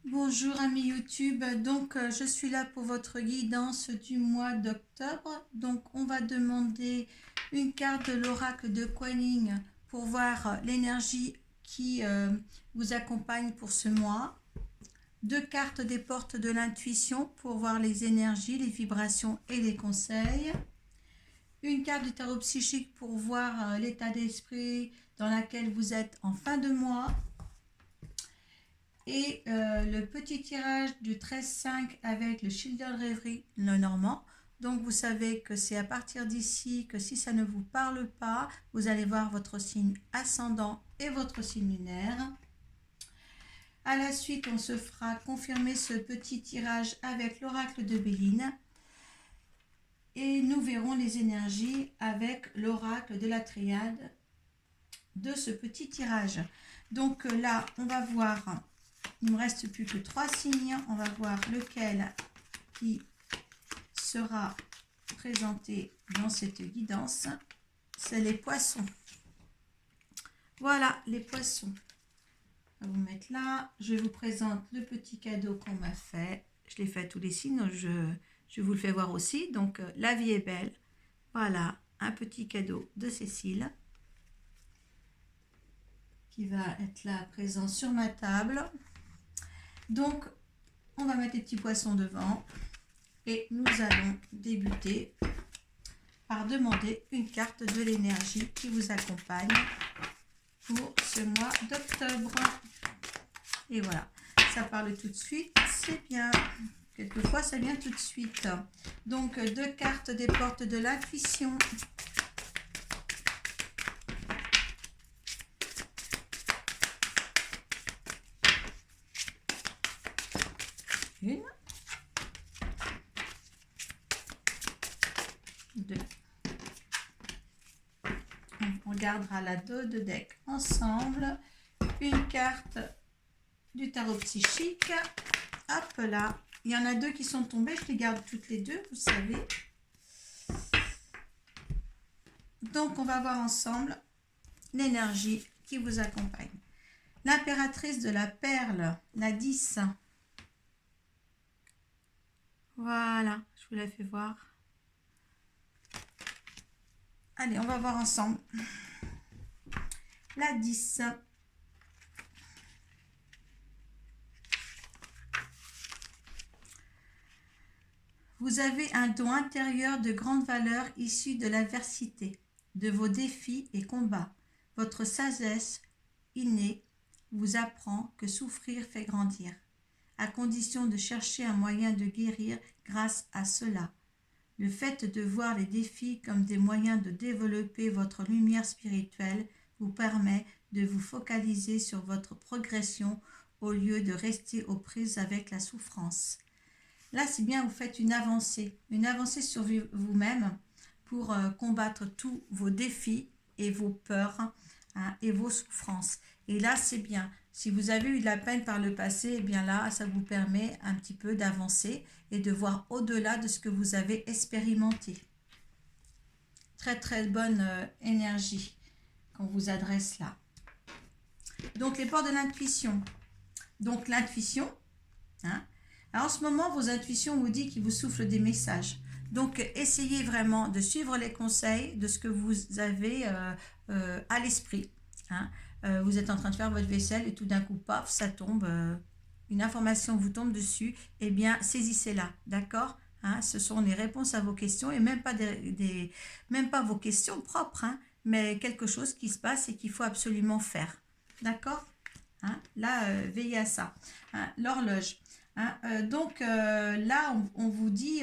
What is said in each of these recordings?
Bonjour amis YouTube, donc je suis là pour votre guidance du mois d'octobre. Donc on va demander une carte de l'oracle de Kuan pour voir l'énergie qui vous accompagne pour ce mois. Deux cartes des portes de l'intuition pour voir les énergies, les vibrations et les conseils. Une carte du tarot psychique pour voir l'état d'esprit dans lequel vous êtes en fin de mois. Et le petit tirage du 13-5 avec le Children Reverie, le normand. Donc vous savez que c'est à partir d'ici que si ça ne vous parle pas, vous allez voir votre signe ascendant et votre signe lunaire. À la suite, on se fera confirmer ce petit tirage avec l'oracle de Béline. Et nous verrons les énergies avec l'oracle de la triade de ce petit tirage. Donc là, on va voir... Il ne me reste plus que 3 signes. On va voir lequel qui sera présenté dans cette guidance. C'est les poissons. Voilà, les poissons. On va vous mettre là. Je vous présente le petit cadeau qu'on m'a fait. Je l'ai fait à tous les signes. Je vous le fais voir aussi. Donc, la vie est belle. Voilà, un petit cadeau de Cécile qui va être là présent sur ma table. Donc, on va mettre les petits poissons devant et nous allons débuter par demander une carte de l'énergie qui vous accompagne pour ce mois d'octobre. Et voilà, ça parle tout de suite, c'est bien. Quelquefois, ça vient tout de suite. Donc, deux cartes des portes de l'intuition. Une. Deux. On regardera la dos de deck ensemble. Une carte du tarot psychique. Hop là. Il y en a deux qui sont tombées. Je les garde toutes les deux, vous savez. Donc, on va voir ensemble l'énergie qui vous accompagne. L'impératrice de la perle, la 10. Voilà, je vous la fais voir. Allez, on va voir ensemble. La 10. Vous avez un don intérieur de grande valeur issu de l'adversité, de vos défis et combats. Votre sagesse innée vous apprend que souffrir fait grandir, à condition de chercher un moyen de guérir grâce à cela. Le fait de voir les défis comme des moyens de développer votre lumière spirituelle vous permet de vous focaliser sur votre progression au lieu de rester aux prises avec la souffrance. Là, c'est bien, vous faites une avancée sur vous-même pour combattre tous vos défis et vos peurs et vos souffrances. Et là, c'est bien. Si vous avez eu de la peine par le passé, eh bien là, ça vous permet un petit peu d'avancer et de voir au-delà de ce que vous avez expérimenté. Très, très bonne énergie qu'on vous adresse là. Donc, les portes de l'intuition. Donc, l'intuition, alors, en ce moment, vos intuitions vous disent qu'ils vous soufflent des messages. Donc, essayez vraiment de suivre les conseils de ce que vous avez à l'esprit. Vous êtes en train de faire votre vaisselle et tout d'un coup, paf, ça tombe, une information vous tombe dessus. Eh bien, saisissez-la, d'accord ? Ce sont les réponses à vos questions et même pas, même pas vos questions propres, mais quelque chose qui se passe et qu'il faut absolument faire. D'accord ? Là, veillez à ça. L'horloge. Donc là, on vous dit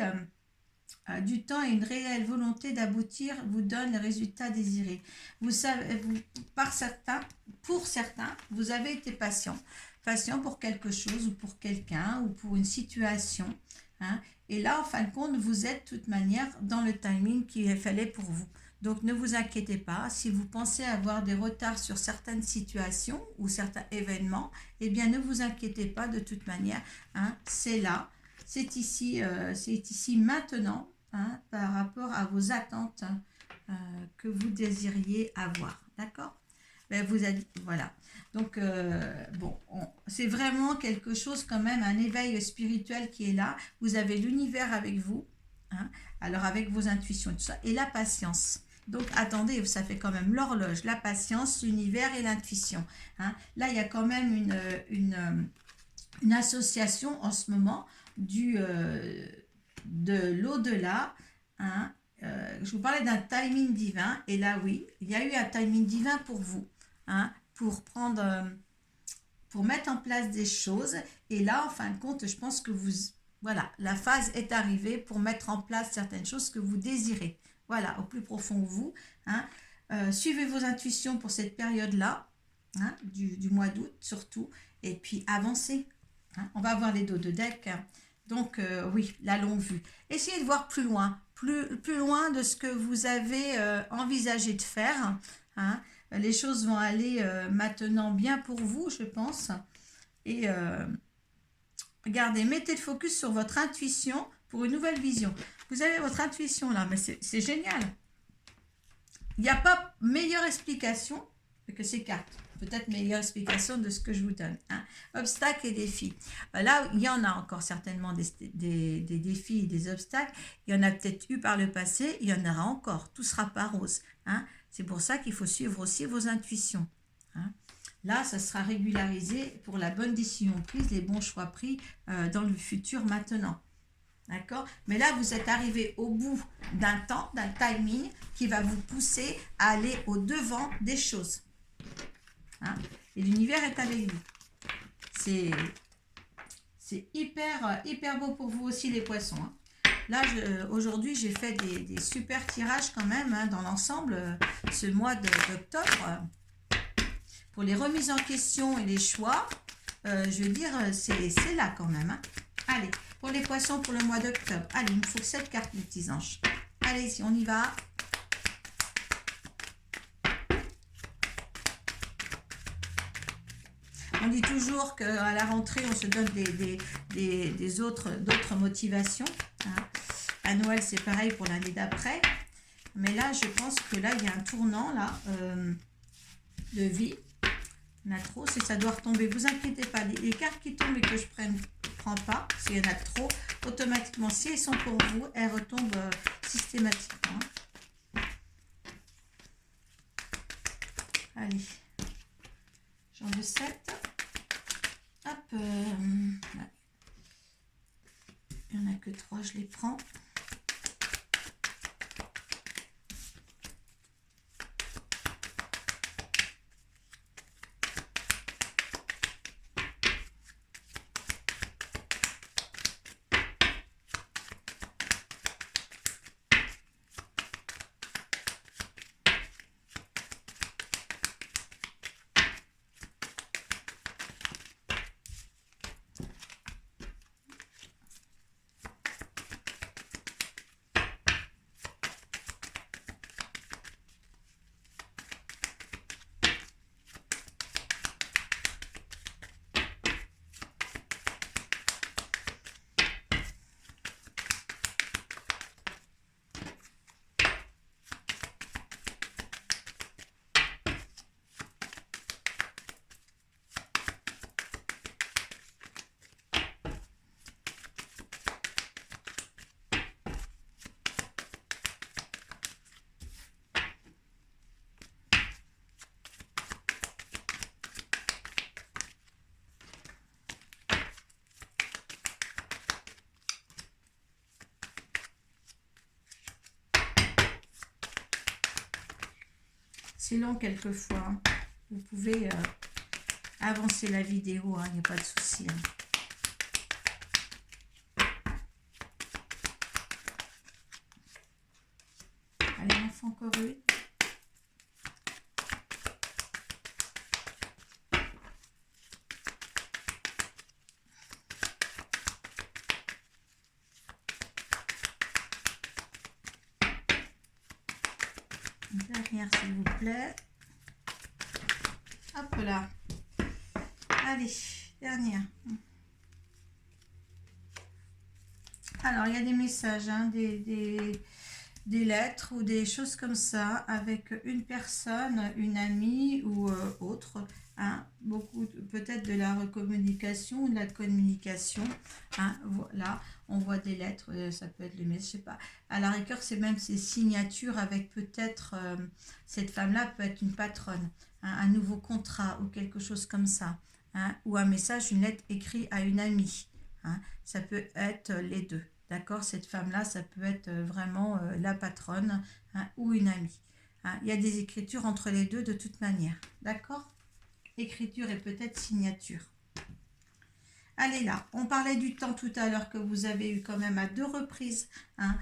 du temps et une réelle volonté d'aboutir vous donne les résultats désirés. Vous savez, pour certains, vous avez été patient pour quelque chose ou pour quelqu'un ou pour une situation. Et là, en fin de compte, vous êtes de toute manière dans le timing qu'il fallait pour vous. Donc, ne vous inquiétez pas. Si vous pensez avoir des retards sur certaines situations ou certains événements, eh bien, ne vous inquiétez pas de toute manière. C'est là, c'est ici maintenant, par rapport à vos attentes que vous désiriez avoir. D'accord ? Ben, vous êtes, voilà. Donc, bon, c'est vraiment quelque chose quand même, un éveil spirituel qui est là. Vous avez l'univers avec vous, hein, alors avec vos intuitions et tout ça, et la patience. Donc, attendez, ça fait quand même l'horloge, la patience, l'univers et l'intuition. Hein. Là, il y a quand même une association en ce moment de l'au-delà. Hein. Je vous parlais d'un timing divin, et là, oui, il y a eu un timing divin pour vous. Hein, pour mettre en place des choses. Et là, en fin de compte, je pense que voilà, la phase est arrivée pour mettre en place certaines choses que vous désirez. Voilà, au plus profond de vous. Hein. Suivez vos intuitions pour cette période-là, hein, du mois d'août surtout, et puis avancez. Hein. On va voir les dos de deck. Donc, oui, la longue vue. Essayez de voir plus loin, plus loin de ce que vous avez envisagé de faire. Hein. Les choses vont aller maintenant bien pour vous, je pense. Et regardez, mettez le focus sur votre intuition pour une nouvelle vision. Vous avez votre intuition là, mais c'est génial. Il n'y a pas meilleure explication que ces cartes. Peut-être meilleure explication de ce que je vous donne. Hein. Obstacles et défis. Là, il y en a encore certainement des défis et des obstacles. Il y en a peut-être eu par le passé, il y en aura encore. Tout sera pas rose. Hein. C'est pour ça qu'il faut suivre aussi vos intuitions. Hein. Là, ça sera régularisé pour la bonne décision prise, les bons choix pris dans le futur maintenant. D'accord? Mais là, vous êtes arrivé au bout d'un temps, d'un timing qui va vous pousser à aller au-devant des choses. Hein? Et l'univers est avec vous. C'est hyper beau pour vous aussi, les poissons. Hein? Là, aujourd'hui, j'ai fait des super tirages quand même hein, dans l'ensemble ce mois d'octobre. Pour les remises en question et les choix, je veux dire, c'est là quand même. Hein. Allez, pour les poissons pour le mois d'octobre. Allez, il me faut 7 cartes, mes petits anges. Allez-y, on y va. On dit toujours qu'à la rentrée, on se donne d'autres motivations. Hein. À Noël, c'est pareil pour l'année d'après. Mais là, je pense que là, il y a un tournant là, de vie. Il y en a trop, si ça doit retomber. Vous inquiétez pas, les cartes qui tombent et que je prends pas, s'il y en a trop, automatiquement, si elles sont pour vous, elles retombent systématiquement. Allez, j'en veux 7. Hop, ouais. Il n'y en a que 3, je les prends. C'est long quelquefois. Vous pouvez avancer la vidéo, il n'y a pas de souci. Hein. Allez, on fait encore une. Dernière, s'il vous plaît. Hop là. Allez, dernière. Alors, il y a des messages, hein, des lettres ou des choses comme ça avec une personne, une amie ou autre. Hein, beaucoup, peut-être de la recommunication ou de la communication. Hein, voilà, on voit des lettres, ça peut être le mail, je sais pas. À la rigueur, c'est même ces signatures avec peut-être, cette femme-là peut être une patronne, hein, un nouveau contrat ou quelque chose comme ça. Hein, ou un message, une lettre écrite à une amie. Hein, ça peut être les deux. D'accord, cette femme-là, ça peut être vraiment la patronne, hein, ou une amie. Hein, il y a des écritures entre les deux de toute manière. D'accord, écriture et peut-être signature. Allez là, on parlait du temps tout à l'heure que vous avez eu quand même à 2 reprises. Hein,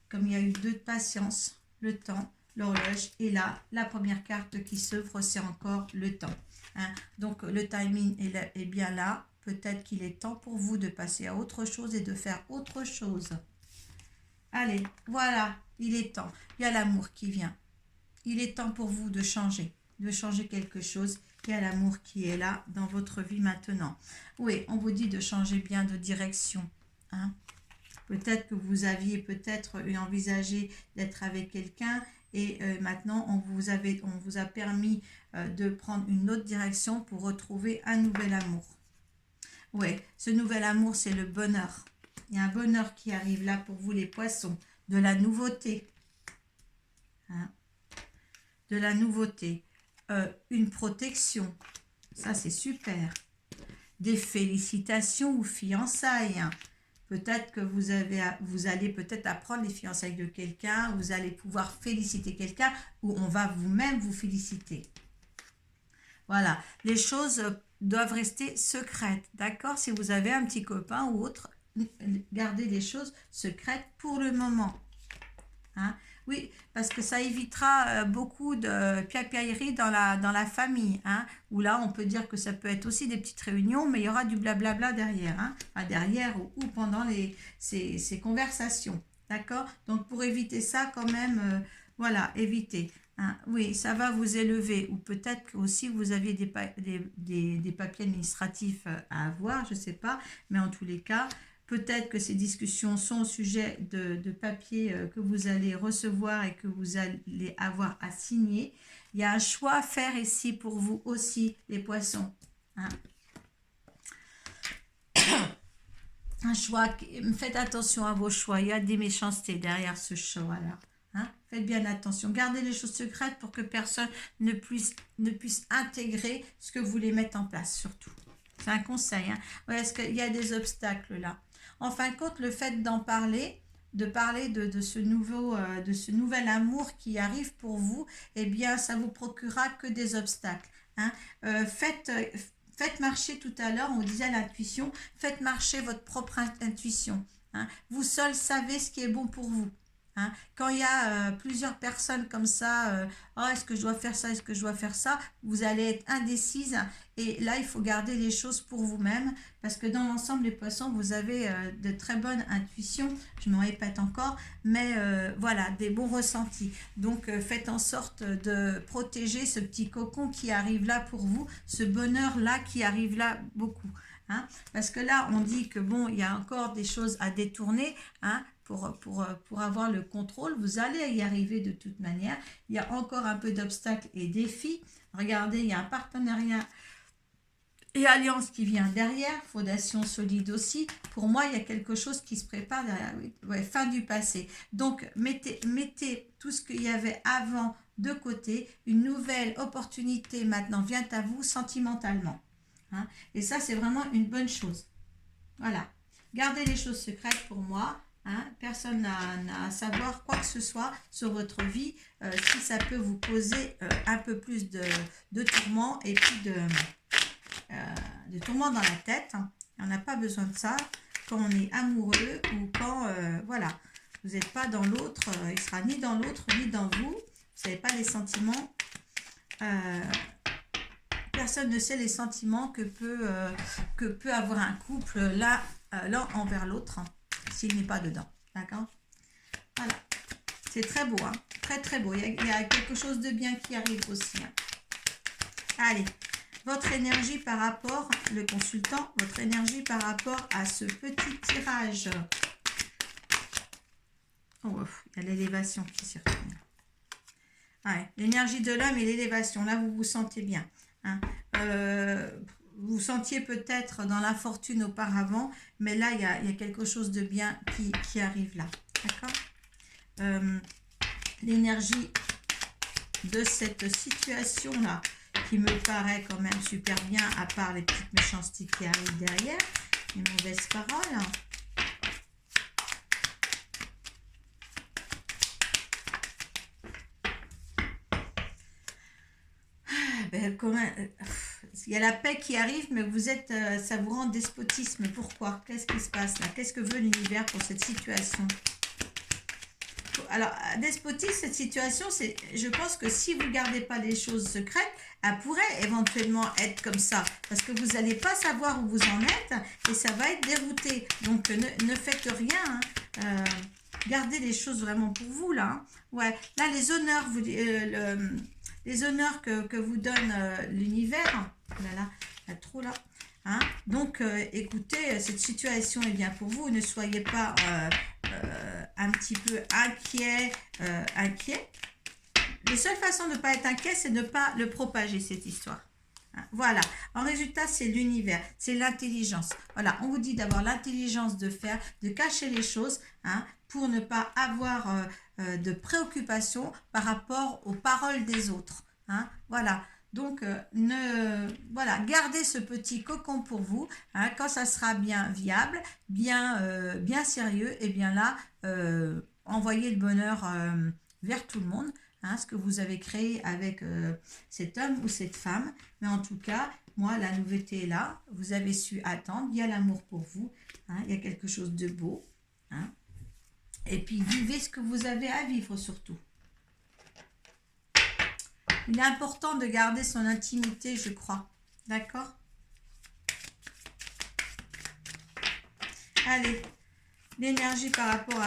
comme il y a eu 2 de patience, le temps, l'horloge. Et là, la première carte qui s'ouvre, c'est encore le temps. Hein, donc le timing est bien là. Peut-être qu'il est temps pour vous de passer à autre chose et de faire autre chose. Allez, voilà, il est temps. Il y a l'amour qui vient. Il est temps pour vous de changer quelque chose. Il y a l'amour qui est là dans votre vie maintenant. Oui, on vous dit de changer bien de direction. Hein. Peut-être que vous aviez peut-être envisagé d'être avec quelqu'un et maintenant on vous a permis de prendre une autre direction pour retrouver un nouvel amour. Oui, ce nouvel amour, c'est le bonheur. Il y a un bonheur qui arrive là pour vous les poissons. De la nouveauté. Hein, de la nouveauté. Une protection. Ça, c'est super. Des félicitations ou fiançailles. Hein. Peut-être que vous allez peut-être apprendre les fiançailles de quelqu'un. Vous allez pouvoir féliciter quelqu'un ou on va vous-même vous féliciter. Voilà, les choses doivent rester secrètes, d'accord? Si vous avez un petit copain ou autre, gardez les choses secrètes pour le moment. Hein? Oui, parce que ça évitera beaucoup de piapiailleries dans la famille. Hein? Où là, on peut dire que ça peut être aussi des petites réunions, mais il y aura du blablabla derrière. Hein? Enfin, derrière ou pendant ces conversations. D'accord? Donc, pour éviter ça, quand même, voilà, évitez. Hein? Oui, ça va vous élever. Ou peut-être aussi vous aviez des papiers administratifs à avoir, je ne sais pas. Mais en tous les cas, peut-être que ces discussions sont au sujet de papiers que vous allez recevoir et que vous allez avoir à signer. Il y a un choix à faire ici pour vous aussi, les poissons. Hein? Un choix, faites attention à vos choix. Il y a des méchancetés derrière ce choix-là. Hein? Faites bien attention. Gardez les choses secrètes pour que personne ne puisse intégrer ce que vous voulez mettre en place, surtout. C'est un conseil. Hein? Ouais, est-ce qu'il y a des obstacles là? En fin de compte, le fait d'en parler, de ce nouvel amour qui arrive pour vous, eh bien, ça vous procurera que des obstacles. Hein? Faites marcher tout à l'heure, on vous disait l'intuition, faites marcher votre propre intuition. Hein? Vous seul savez ce qui est bon pour vous. Hein? Quand il y a plusieurs personnes comme ça, oh, est-ce que je dois faire ça, est-ce que je dois faire ça, vous allez être indécise et là il faut garder les choses pour vous-même parce que dans l'ensemble les poissons vous avez de très bonnes intuitions, je m'en répète encore, mais voilà, des bons ressentis. Donc faites en sorte de protéger ce petit cocon qui arrive là pour vous, ce bonheur là qui arrive là beaucoup. Hein? Parce que là on dit que bon, il y a encore des choses à détourner, hein? Pour avoir le contrôle, vous allez y arriver de toute manière. Il y a encore un peu d'obstacles et défis. Regardez, il y a un partenariat et alliance qui vient derrière, fondation solide aussi. Pour moi, il y a quelque chose qui se prépare derrière. Ouais, fin du passé. Donc, mettez tout ce qu'il y avait avant de côté. Une nouvelle opportunité maintenant vient à vous sentimentalement. Hein? Et ça, c'est vraiment une bonne chose. Voilà. Gardez les choses secrètes pour moi. Hein, personne n'a à savoir quoi que ce soit sur votre vie, si ça peut vous causer un peu plus de tourments et puis de tourments dans la tête. Hein. On n'a pas besoin de ça quand on est amoureux ou quand voilà, vous n'êtes pas dans l'autre, il sera ni dans l'autre ni dans vous. Vous ne savez pas les sentiments. Personne ne sait les sentiments que peut avoir un couple l'un envers l'autre. Hein. S'il n'est pas dedans, d'accord? Voilà, c'est très beau, hein? Très très beau, il y a quelque chose de bien qui arrive aussi. Hein. Allez, votre énergie par rapport, le consultant, votre énergie par rapport à ce petit tirage. Oh, il y a l'élévation qui circule. Ouais, l'énergie de l'homme et l'élévation. Là, vous vous sentez bien. Hein. Vous sentiez peut-être dans la fortune auparavant, mais là, il y a quelque chose de bien qui arrive là. D'accord. L'énergie de cette situation-là, qui me paraît quand même super bien, à part les petites méchancetés qui arrivent derrière, les mauvaises paroles. Ben, il y a la paix qui arrive, mais vous êtes, ça vous rend despotisme. Pourquoi? Qu'est-ce qui se passe là? Qu'est-ce que veut l'univers pour cette situation? Alors, despotisme, cette situation, c'est, je pense que si vous ne gardez pas les choses secrètes, elle pourrait éventuellement être comme ça, parce que vous n'allez pas savoir où vous en êtes, et ça va être dérouté. Donc, ne faites rien, hein. Gardez les choses vraiment pour vous, là. Hein. Ouais, là, les honneurs, les honneurs que vous donne l'univers, là, il y a trop là. Hein. Donc, écoutez, cette situation est bien pour vous. Ne soyez pas un petit peu inquiet. La seule façon de ne pas être inquiet, c'est de ne pas le propager, cette histoire. Hein. Voilà. En résultat, c'est l'univers, c'est l'intelligence. Voilà, on vous dit d'avoir l'intelligence de faire, de cacher les choses, hein, pour ne pas avoir de préoccupation par rapport aux paroles des autres. Hein. Voilà. Donc, voilà, gardez ce petit cocon pour vous. Hein, quand ça sera bien viable, bien sérieux, et bien là, envoyez le bonheur vers tout le monde. Hein, ce que vous avez créé avec cet homme ou cette femme. Mais en tout cas, moi, la nouveauté est là. Vous avez su attendre. Il y a l'amour pour vous. Hein, il y a quelque chose de beau. Hein. Et puis, vivez ce que vous avez à vivre surtout. Il est important de garder son intimité, je crois. D'accord? Allez, l'énergie par rapport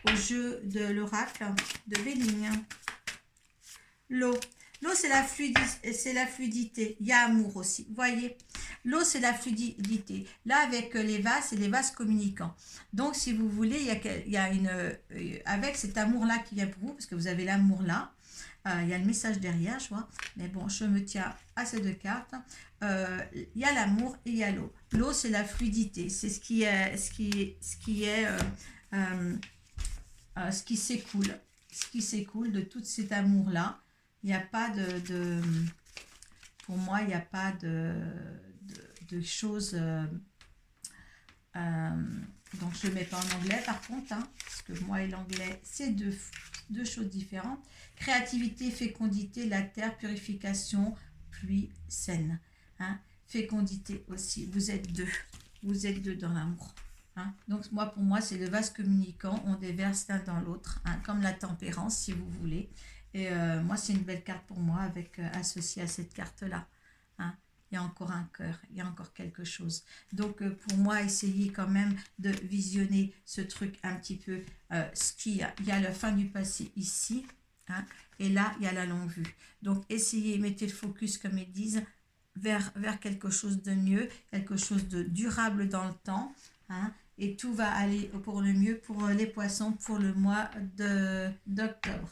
au jeu de l'oracle de Béligne. L'eau. L'eau, c'est la fluidité. Il y a amour aussi. Vous voyez? L'eau, c'est la fluidité. Là, avec les vases, c'est les vases communicants. Donc, si vous voulez, il y a avec cet amour-là qui vient pour vous, parce que vous avez l'amour là, il y a le message derrière, je vois. Mais bon, je me tiens à ces deux cartes. Il y a l'amour et il y a l'eau. L'eau, c'est la fluidité. C'est ce qui s'écoule. Ce qui s'écoule de tout cet amour-là. Il n'y a pas pour moi, il n'y a pas de choses. Donc, je ne le mets pas en anglais, par contre, hein, parce que moi et l'anglais, c'est deux choses différentes. Créativité, fécondité, la terre, purification, pluie saine. Hein. Fécondité aussi. Vous êtes deux. Vous êtes deux dans l'amour. Hein. Donc, pour moi, c'est le vase communicant. On déverse l'un dans l'autre, hein, comme la tempérance, si vous voulez. Et moi, c'est une belle carte pour moi, avec associée à cette carte-là. Hein. Il y a encore un cœur, il y a encore quelque chose. Donc, pour moi, essayez quand même de visionner ce truc un petit peu. Il y a la fin du passé ici, hein, et là, il y a la longue vue. Donc, essayez, mettez le focus, comme ils disent, vers quelque chose de mieux, quelque chose de durable dans le temps, hein, et tout va aller pour le mieux pour les poissons pour le mois d'octobre.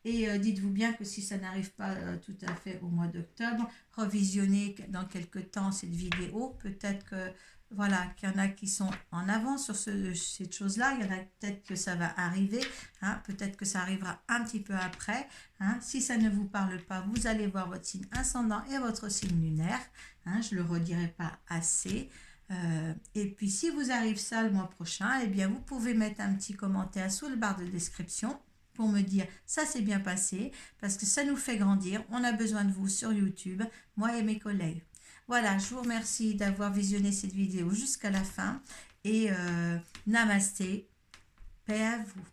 Et dites-vous bien que si ça n'arrive pas tout à fait au mois d'octobre, revisionnez dans quelques temps cette vidéo. Peut-être que voilà, qu'il y en a qui sont en avance sur cette chose-là. Il y en a peut-être que ça va arriver. Hein, peut-être que ça arrivera un petit peu après. Hein. Si ça ne vous parle pas, vous allez voir votre signe ascendant et votre signe lunaire. Hein, je ne le redirai pas assez. Et puis, si vous arrive ça le mois prochain, eh bien, vous pouvez mettre un petit commentaire sous le barre de description pour me dire ça s'est bien passé, parce que ça nous fait grandir. On a besoin de vous sur YouTube, moi et mes collègues. Voilà, je vous remercie d'avoir visionné cette vidéo jusqu'à la fin et namasté, paix à vous.